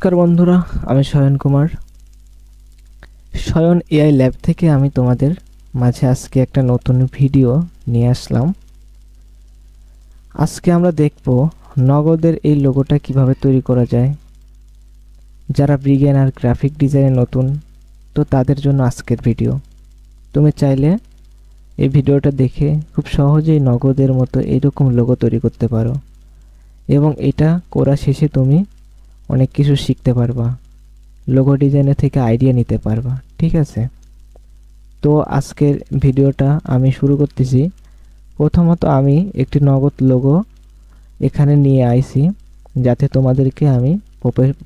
নমস্কার বন্ধুরা, আমি শয়ন কুমার। শয়ন এআই ল্যাব থেকে আমি তোমাদের মাঝে আজকে একটা নতুন ভিডিও নিয়ে আসলাম। আজকে আমরা দেখব নগদের এই লোগোটা কিভাবে তৈরি করা যায়। যারা বিগিনার গ্রাফিক ডিজাইনে নতুন, তো তাদের জন্য আজকের ভিডিও। তুমি চাইলে এই ভিডিওটা দেখে খুব সহজেই নগদের মতো এইরকম লোগো তৈরি করতে পারো, এবং এটা করা শেষে তুমি অনেক কিছু শিখতে পারবা, লোগো ডিজাইনের থেকে আইডিয়া নিতে পারবা। ঠিক আছে, তো আজকের ভিডিওটা আমি শুরু করতেছি। প্রথমত আমি একটি নগদ লোগো এখানে নিয়ে আইছি, যাতে তোমাদেরকে আমি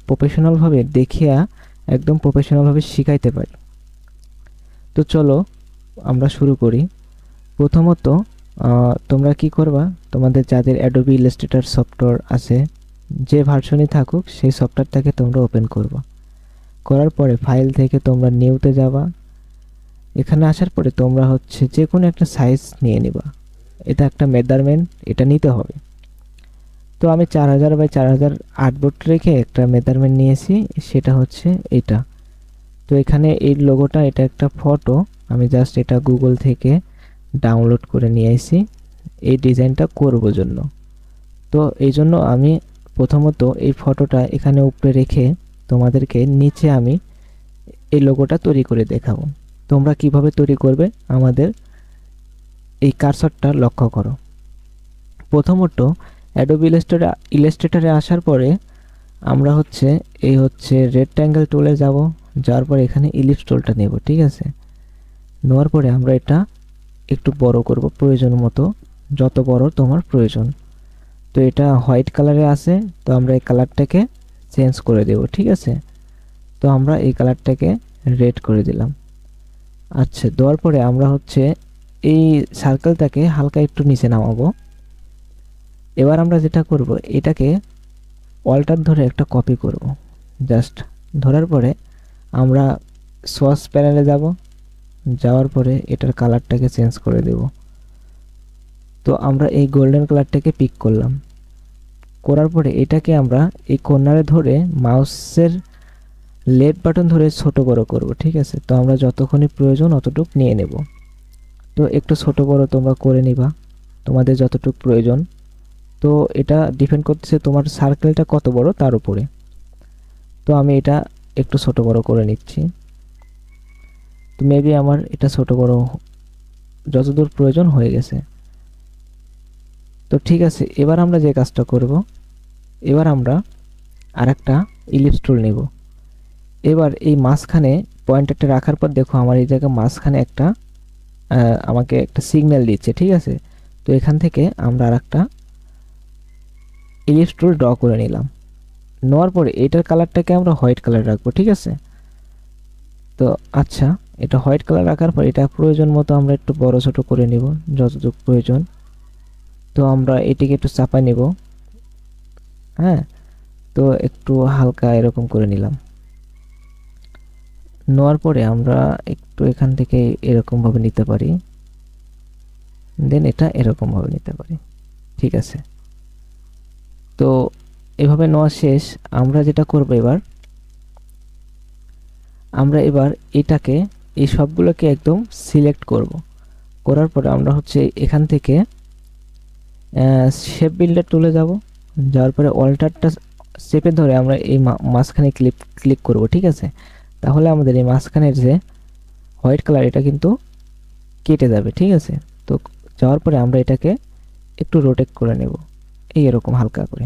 প্রফেশনালভাবে দেখিয়া একদম প্রফেশনালভাবে শিখাইতে পারি। তো চলো আমরা শুরু করি। প্রথমত তোমরা কি করবা, তোমাদের যাদের অ্যাডোবি ইলাস্ট্রেটর সফটওয়্যার আছে, যে ভার্সনই থাকুক সেই সফটওয়্যারটাকে তোমরা ওপেন করবা। করার পরে ফাইল থেকে তোমরা নিউতে যাবা। এখানে আসার পরে তোমরা যে কোনো একটা সাইজ নিয়ে নিবা। এটা একটা মেজারমেন্ট, এটা নিতে হবে। তো আমি 4000 বাই 4000 আর্টবোর্ড রেখে একটা মেজারমেন্ট নিয়েছি, সেটা এটা। তো এখানে এই লোগোটা, এটা একটা ফটো, আমি জাস্ট এটা গুগল থেকে ডাউনলোড করে নিয়ে আসি এই ডিজাইনটা করব জন্য। তো এই জন্য আমি প্রথমত এই ফটোটা এখানে উপরে রেখে তোমাদেরকে নিচে আমি এই লোগোটা তৈরি করে দেখাবো। তোমরা কিভাবে তৈরি করবে আমাদের এই কার্সরটা লক্ষ্য করো। প্রথমত অ্যাডোবি ইলাস্ট্রেটরে আসার পরে আমরা এই রেক্ট্যাঙ্গেল টুলে যাব। যাওয়ার পরে এখানে ইলিপস টুলটা নেব। ঠিক আছে, নেওয়ার পরে আমরা এটা একটু বড় করব প্রয়োজন মতো, যত বড় তোমার প্রয়োজন। তো এটা হোয়াইট কালারে আছে, তো আমরা এই কালারটাকে চেঞ্জ করে দেব। ঠিক আছে, তো আমরা এই কালারটাকে রেড করে দিলাম। আচ্ছা, দেওয়ার পরে আমরা এই সার্কেলটাকে হালকা একটু নিচে নামাবো। এবার আমরা যেটা করব, এটাকে অল্টার ধরে একটা কপি করব। জাস্ট ধরার পরে আমরা সোর্স প্যানেলে যাব। যাওয়ার পরে এটার কালারটাকে চেঞ্জ করে দেব। তো আমরা এই গোল্ডেন কালারটাকে পিক করলাম। করার পরে এটাকে আমরা এই কর্নারে ধরে মাউসের লেফট বাটন ধরে ছোট বড় করব। ঠিক আছে, তো আমরা যতক্ষণই প্রয়োজন অতটুকু নিয়ে নেব। তো একটু ছোট বড় তোমরা করে নিবা তোমাদের যতটুকু প্রয়োজন। তো এটা ডিপেন্ড করতেছে তোমার সার্কেলটা কত বড় তার উপরে। তো আমি এটা একটু ছোট বড় করে নিচ্ছি। তো মেবি আমার এটা ছোট বড় যতদূর প্রয়োজন হয়ে গেছে। তো ঠিক আছে, এবার আমরা যে কাজটা করব, এবার আমরা আরেকটা ইলিপস টুল নেব। এবার এই মাঝখানে পয়েন্টারটা রাখার পর দেখো আমার এই জায়গায় মাঝখানে একটা আমাকে একটা সিগন্যাল দিচ্ছে। ঠিক আছে, তো এখান থেকে আমরা আরেকটা ইলিপস টুল ড্র করে নিলাম। নেওয়ার পরে এটার কালারটাকে আমরা হোয়াইট কালার রাখবো। ঠিক আছে, তো আচ্ছা, এটা হোয়াইট কালার রাখার পর এটা প্রয়োজন মতো আমরা একটু বড় ছোট করে নিব যতটুকু প্রয়োজন। তো আমরা এটিকে একটু চাপা নিব। হ্যাঁ, তো একটু হালকা এরকম করে নিলাম। নেওয়ার পরে আমরা একটু এখান থেকে এরকমভাবে নিতে পারি, দেন এটা এরকমভাবে নিতে পারি। ঠিক আছে, তো এভাবে নেওয়া শেষ। আমরা যেটা করব, এবার এটাকে এই সবগুলোকে একদম সিলেক্ট করব। করার পরে আমরা এখান থেকে শেপ বিল্ডার টুলে যাব। যাওয়ার পরে অল্টারটা চেপে ধরে আমরা এই মাঝখানে ক্লিক করব। ঠিক আছে, তাহলে আমাদের এই মাঝখানের যে হোয়াইট কালার এটা কিন্তু কেটে যাবে। ঠিক আছে, তো যাওয়ার পরে আমরা এটাকে একটু রোটেট করে নেব এরকম হালকা করে।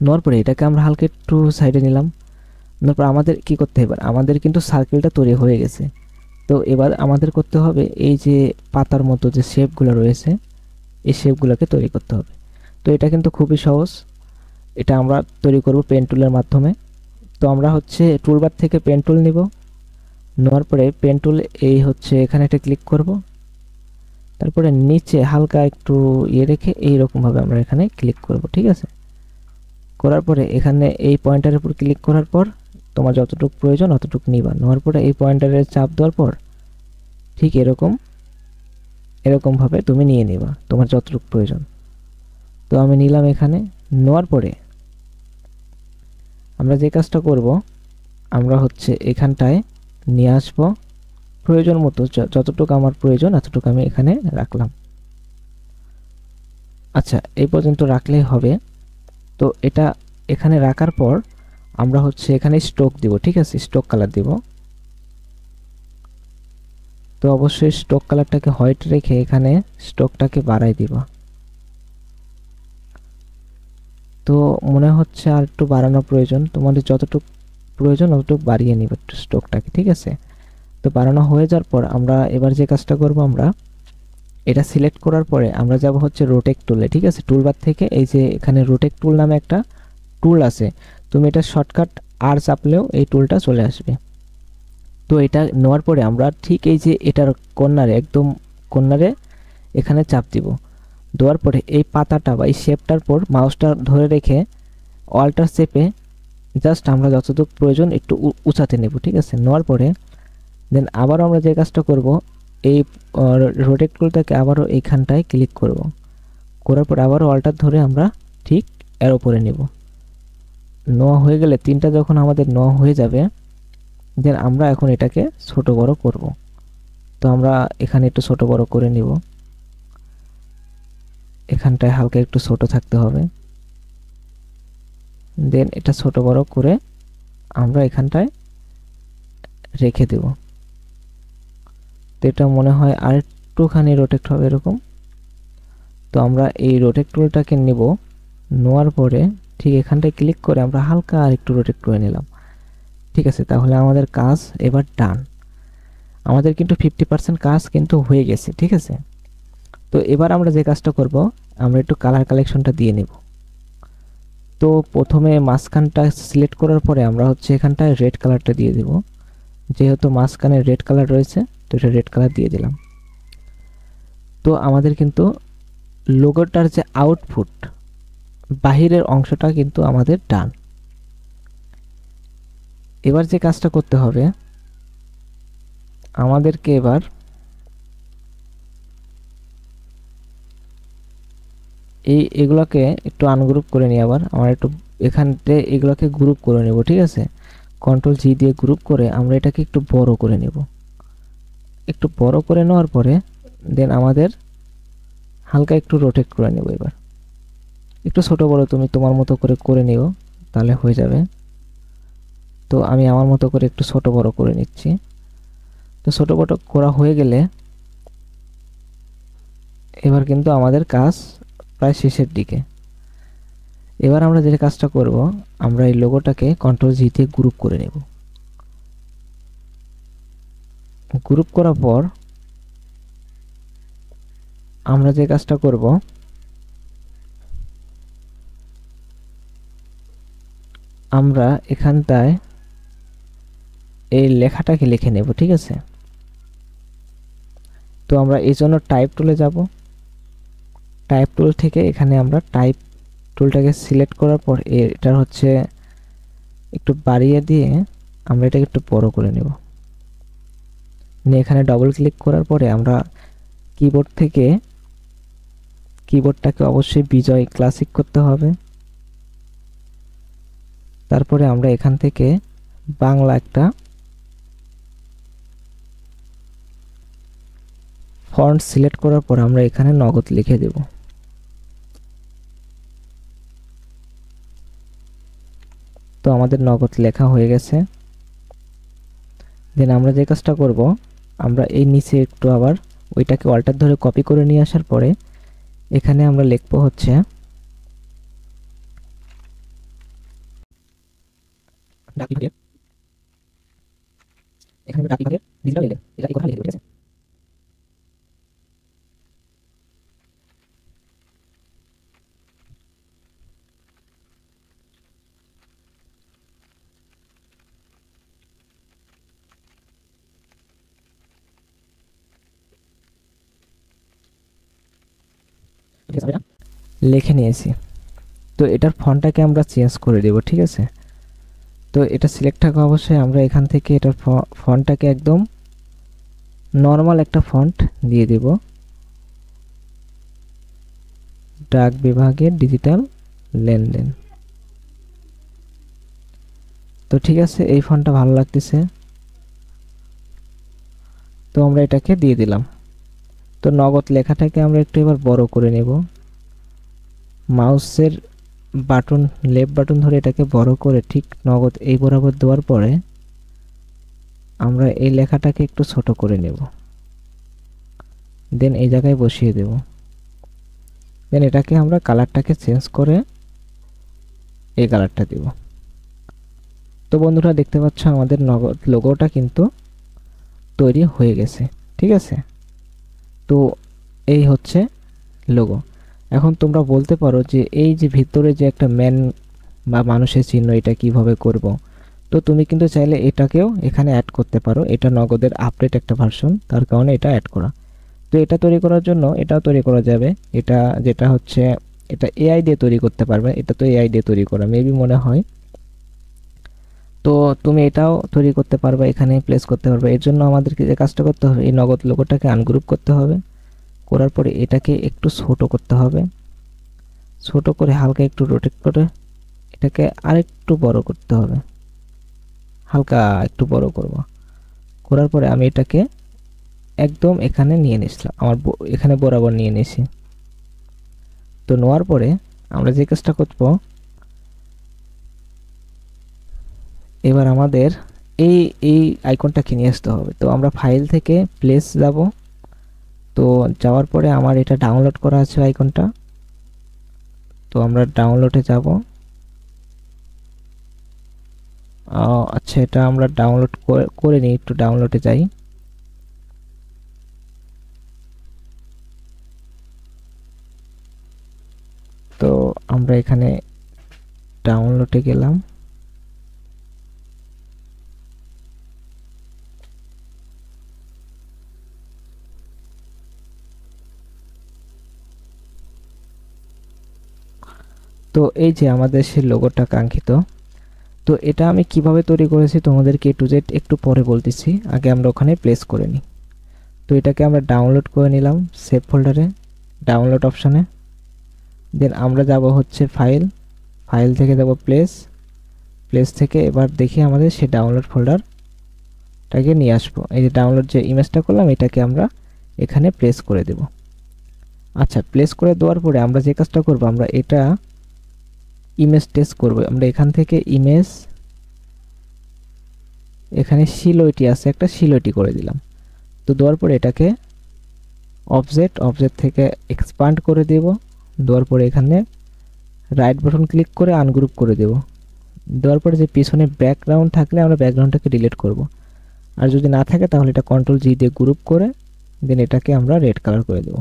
নেওয়ার পরে এটাকে আমরা হালকা একটু সাইডে নিলাম। তারপর আমাদের কি করতে হবে, আমাদের কিন্তু সার্কেলটা তৈরি হয়ে গেছে। তো এবার আমাদের করতে হবে এই যে পাতার মতো যে শেপগুলো রয়েছে, এই শেপগুলোকে তৈরি করতে হবে। তো এটা কিন্তু খুবই সহজ, এটা আমরা তৈরি করব পেন টুলের মাধ্যমে। তো আমরা টুলবার থেকে পেন টুল নিব। নেওয়ার পরে পেন টুল এই এখানে একটা ক্লিক করব। তারপরে নিচে হালকা একটু রেখে এইরকমভাবে আমরা এখানে ক্লিক করব। ঠিক আছে, করার পরে এখানে এই পয়েন্টারের উপর ক্লিক করার পর তোমার যতটুকু প্রয়োজন অতটুকু নিবা। নেওয়ার পরে এই পয়েন্টারের চাপ দেওয়ার পর ঠিক এরকমভাবে তুমি নিয়ে নিবা তোমার যতটুকু প্রয়োজন। তো আমি নিলাম এখানে। নেওয়ার পরে আমরা যে কাজটা করব, আমরা হচ্ছে এখানটায় নিয়ে আসব প্রয়োজন মতো, যতটুকু আমার প্রয়োজন এতটুকু আমি এখানে রাখলাম। আচ্ছা, এই পর্যন্ত রাখলেই হবে। তো এটা এখানে রাখার পর আমরা হচ্ছে এখানে স্ট্রোক দিব, ঠিক আছে, স্ট্রোক কালার দিব। তো অবশ্যই স্ট্রোক কালারটাকে হোয়াইট রেখে এখানে স্ট্রোকটাকে বাড়াই দিব। তো মনে হচ্ছে আর একটু বাড়ানো প্রয়োজন, তোমাদের যতটুকু প্রয়োজন ততটুকু বাড়িয়ে নিবে একটু স্ট্রোকটাকে, ঠিক আছে। তো বাড়ানো হয়ে যাওয়ার পর আমরা এবার যে কাজটা করব, আমরা এটা সিলেক্ট করার পরে আমরা যাব হচ্ছে রোটেট টুলে, ঠিক আছে। টুলবার থেকে এই যে এখানে রোটেট টুল নামে একটা টুল আছে, তুমি এটা শর্টকাট আর চাপলেও এই টুলটা চলে আসবে। তো এটা নেওয়ার পরে আমরা ঠিক এই যে এটার কর্নারে, একদম কর্নারে এখানে চাপ দিব। দেওয়ার পরে এই পাতাটা বা এই শেপটার পর মাউসটা ধরে রেখে অল্টার চেপে জাস্ট আমরা যতটুকু প্রয়োজন একটু উঁচাতে নেব, ঠিক আছে। নেওয়ার পরে দেন আবার আমরা যে কাজটা করব, এই রোটেট টুলটাকে আবারও এইখানটায় ক্লিক করব। করার পর আবারও অল্টার ধরে আমরা ঠিক এর উপরে নেব। নেওয়া হয়ে গেলে তিনটা যখন আমাদের নেওয়া হয়ে যাবে, দেন আমরা এখন এটাকে ছোট বড় করব। তো আমরা এখানে একটু ছোট বড় করে নিব, এখানটায় হালকা একটু ছোট থাকতে হবে। দেন এটা ছোট বড় করে আমরা এখানটায় রেখে দেব। তো এটা মনে হয় আর একটুখানি রোটেট হবে এরকম। তো আমরা এই রোটেট টুলটাকে নেব, নেওয়ার পরে ঠিক এখানটায় ক্লিক করে আমরা হালকা আর একটু রোটেট করে নিলাম, ঠিক আছে। তাহলে আমাদের কাজ এবার ডান। আমাদের কিন্তু 50% কাজ কিন্তু হয়ে গেছে, ঠিক আছে। তো এবার আমরা যে কাজটা করব, আমরা একটু কালার কালেকশনটা দিয়ে নেব। তো প্রথমে মাঝখানটা সিলেক্ট করার পরে আমরা হচ্ছে এখানটায় রেড কালারটা দিয়ে দেব, যেহেতু মাঝখানে রেড কালার রয়েছে তো এটা রেড কালার দিয়ে দিলাম। তো আমাদের কিন্তু লোগোটার যে আউটপুট বাহিরের অংশটা কিন্তু আমাদের ডান। এবার যে কাজটা করতে হবে, আমাদেরকে এবার এগুলোকে একটু আনগ্রুপ করে নিই। আবার আমরা একটু এখানতে এগুলোকে গ্রুপ করে নেব, ঠিক আছে। কন্ট্রোল জি দিয়ে গ্রুপ করে আমরা এটাকে একটু বড় করে নেব। একটু বড় করে নেওয়ার পরে দেন আমাদের হালকা একটু রোটেট করে নেব। এবার একটু ছোট বড় তুমি তোমার মতো করে নিও, তাহলে হয়ে যাবে। তো আমি আমার মতো করে একটু ছোট বড় করে নিচ্ছি। তো ছোট বড় করা হয়ে গেলে এবার কিন্তু আমাদের কাজ প্রায় শেষের দিকে। এবার আমরা যে কাজটা করব, আমরা এই লোগোটাকে কন্ট্রোল জি দিয়ে গ্রুপ করে নেব। গ্রুপ করার পর আমরা যে কাজটা করব, আমরা এখানটায় এই লেখাটাকে লিখে নেব, ঠিক আছে। তো আমরা এই জন্য টাইপ টুলে যাব। টাইপ টুল থেকে এখানে আমরা টাইপ টুলটাকে সিলেক্ট করার পর এটার হচ্ছে একটু বাড়িয়ে দিয়ে আমরা এটাকে একটু বড় করে নেব। নিয়ে এখানে ডবল ক্লিক করার পরে আমরা কিবোর্ড থেকে কিবোর্ডটাকে অবশ্যই বিজয় ক্লাসিক করতে হবে। তারপরে আমরা এখান থেকে বাংলা একটা ফন্ট সিলেক্ট করার পর আমরা এখানে নগদ লিখে দেব। তো আমাদের নগদ লেখা হয়ে গেছে। দেন আমরা যে কাজটা করব, আমরা এই নিচে একটু আবার ওইটাকে অল্টার ধরে কপি করে নিয়ে আসার পরে এখানে আমরা লিখব হচ্ছে ডাক বিভাগের, এখানে ডাক বিভাগের ডিজিটাল লেনদেন, এটা এই কথা লিখে দেব, ঠিক আছে। লিখে নিয়েছি। তো এটার ফন্টটাকে আমরা চেঞ্জ করে দেব, ঠিক আছে। তো এটা সিলেক্ট থাকা অবশ্যই আমরা এখান থেকে এটার ফন্টটাকে একদম নর্মাল একটা ফন্ট দিয়ে দেব, ডাক বিভাগের ডিজিটাল লেনদেন। তো ঠিক আছে, এই ফন্টটা ভালো লাগতেছে, তো আমরা এটাকে দিয়ে দিলাম। তো নগদ লেখাটাকে আমরা একটু এবার বড় করে নেব, মাউসের বাটন লেফট বাটন ধরে এটাকে বড় করে ঠিক নগদ এই বরাবর দেওয়ার পরে আমরা এই লেখাটাকে একটু ছোট করে নেব, দেন এই জায়গায় বসিয়ে দেব। দেন এটাকে আমরা কালারটাকে চেঞ্জ করে এই কালারটা দেব। তো বন্ধুরা দেখতে পাচ্ছ আমাদের নগদ লোগোটা কিন্তু তৈরি হয়ে গেছে, ঠিক আছে। তো এই হচ্ছে লোগো। এখন তোমরা বলতে পারো যে এই যে ভিতরে যে একটা ম্যান বা মানুষের চিহ্ন, এটা কিভাবে করব। তো তুমি কিন্তু চাইলে এটাকেও এখানে অ্যাড করতে পারো, এটা নগদের আপডেট একটা ভার্সন, তার কারণে এটা অ্যাড করা। তো এটা তৈরি করার জন্য এটাও তৈরি করা যাবে, এটা যেটা হচ্ছে এটা এআই দিয়ে তৈরি করতে পারবে, এটা তো এআই দিয়ে তৈরি করা মেবি মনে হয়। তো তুমি এটাও তৈরি করতে পারবে, এখানে প্লেস করতে পারবে। এর জন্য আমাদেরকে যে কাজটা করতে হবে, এই নগদ লোগোটাকে আনগ্রুপ করতে হবে, করার পরে এটাকে একটু ছোট করতে হবে, ছোট করে হালকা একটু রোটেট করে এটাকে আরেকটু বড় করতে হবে, হালকা একটু বড় করব। করার পরে আমি এটাকে একদম এখানে নিয়ে নিয়েছিলাম, আমার এখানে বরাবর নিয়ে নিয়েছি। তো নেওয়ার পরে আমরা যে কাজটা করব, এবার আমাদের এই এই আইকনটাকে নিয়ে আসতে হবে। তো আমরা ফাইল থেকে প্লেস যাব, তো যাওয়ার পরে আমার এটা ডাউনলোড করা আছে আইকনটা, তো আমরা ডাউনলোডে যাব। আচ্ছা, এটা আমরা ডাউনলোড করে নিই, একটু ডাউনলোডে যাই। তো আমরা এখানে ডাউনলোডে গেলাম, তো এই যে আমাদের সেই লোগোটা কাঙ্ক্ষিত। তো এটা আমি কিভাবে তৈরি করেছি তোমাদেরকে A to Z একটু পরে বলতেছি, আগে আমরা ওখানে প্লেস করে নিই। তো এটাকে আমরা ডাউনলোড করে নিলাম সেভ ফোল্ডারে, ডাউনলোড অপশানে। দেন আমরা যাব হচ্ছে ফাইল, ফাইল থেকে যাব প্লেস, প্লেস থেকে এবার দেখি আমাদের সেই ডাউনলোড ফোল্ডারটাকে নিয়ে আসবো। এই যে ডাউনলোড যে ইমেজটা করলাম, এটাকে আমরা এখানে প্লেস করে দেব। আচ্ছা, প্লেস করে দেওয়ার পরে আমরা যে কাজটা করব, আমরা এটা ইমেজ টেস্ট করব। আমরা এখান থেকে ইমেজ, এখানে সিলোইটি আছে একটা, সিলোইটি করে দিলাম। তো দেওয়ার পরে এটাকে অবজেক্ট থেকে এক্সপান্ড করে দেব। দেওয়ার পরে এখানে রাইট বাটন ক্লিক করে আনগ্রুপ করে দেব। দেওয়ার পরে যে পিছনে ব্যাকগ্রাউন্ড থাকলে আমরা ব্যাকগ্রাউন্ডটাকে ডিলিট করব, আর যদি না থাকে তাহলে এটা কন্ট্রোল জি দিয়ে গ্রুপ করে দেন এটাকে আমরা রেড কালার করে দেব।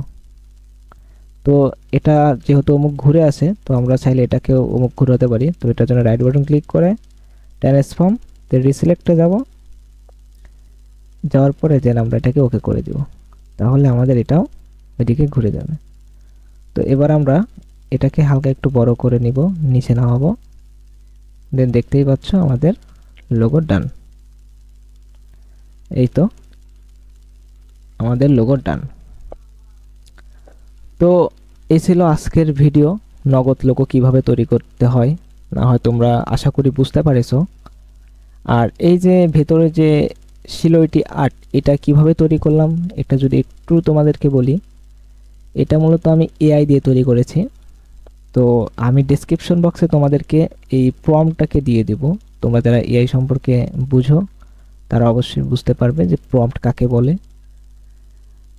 তো এটা যেহেতু অমুক ঘুরে আছে, তো আমরা চাইলে এটাকেও অমুক ঘুরাতে পারি। তো এটার জন্য রাইট বাটন ক্লিক করে ট্রান্সফর্ম তে রিসিলেক্টে যাব, যাওয়ার পরে দেন আমরা এটাকে ওকে করে দেব, তাহলে আমাদের এটাও ওইদিকে ঘুরে যাবে। তো এবার আমরা এটাকে হালকা একটু বড় করে নিব, নিচে নামাবো, দেন দেখতেই পাচ্ছ আমাদের লোগো ডান। এই তো আমাদের লোগো ডান। তো এই ছিল আজকের ভিডিও, নগদ লোগো কিভাবে তৈরি করতে হয়। না হয় তোমরা আশা করি বুঝতে পারেছো। আর এই যে ভেতরে যে সিলোইটি আর্ট, এটা কিভাবে তৈরি করলাম এটা যদি একটু তোমাদেরকে বলি, এটা মূলত আমি এআই দিয়ে তৈরি করেছি। তো আমি ডেসক্রিপশন বক্সে তোমাদেরকে এই প্রম্পটটাকে দিয়ে দেব। তোমরা যারা এআই সম্পর্কে বুঝো তারা অবশ্যই বুঝতে পারবে যে প্রম্পট কাকে বলে।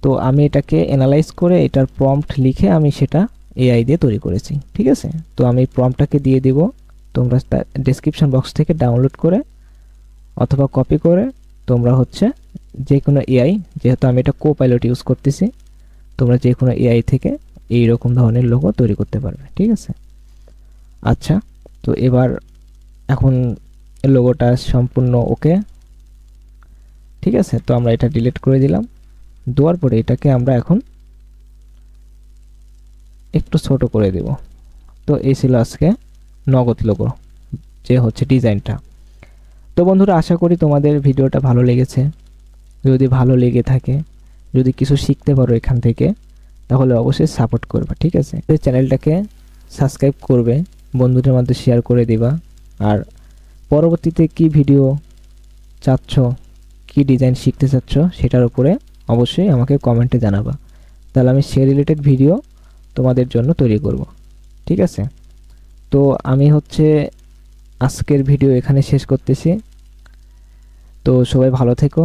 তো আমি এটাকে অ্যানালাইজ করে এটার প্রম্পট লিখে আমি সেটা এআই দিয়ে তৈরি করেছি, ঠিক আছে। তো আমি প্রম্পটটাকে দিয়ে দেব, তোমরা ডেসক্রিপশন বক্স থেকে ডাউনলোড করে অথবা কপি করে তোমরা হচ্ছে যে কোনো এআই, যেহেতু আমি এটা কোপাইলট ইউজ করতেছি, তোমরা যে কোনো এআই থেকে এই রকম ধরনের লোগো তৈরি করতে পারবে, ঠিক আছে। আচ্ছা, তো এবার এখন লোগোটা সম্পূর্ণ ওকে, ঠিক আছে। তো আমরা এটা ডিলিট করে দিলাম। দেওয়ার পরে এটাকে আমরা এখন একটু ছোট করে দেব। তো এই ছিল আজকে নগদ লোগো যে হচ্ছে ডিজাইনটা। তো বন্ধুরা, আশা করি তোমাদের ভিডিওটা ভালো লেগেছে। যদি ভালো লেগে থাকে, যদি কিছু শিখতে পারো এখান থেকে, তাহলে অবশ্যই সাপোর্ট করবে, ঠিক আছে। চ্যানেলটাকে সাবস্ক্রাইব করবে, বন্ধুদের মধ্যে শেয়ার করে দিবা, আর পরবর্তীতে কি ভিডিও চাচ্ছ, কি ডিজাইন শিখতে চাচ্ছ সেটার উপরে অবশ্যই আমাকে কমেন্টে জানাবা, তাহলে আমি সে রিলেটেড ভিডিও তোমাদের জন্য তৈরি করব। ঠিক আছে, তো আমি আজকের ভিডিও এখানে শেষ করতেছি। তো সবাই ভালো থেকো।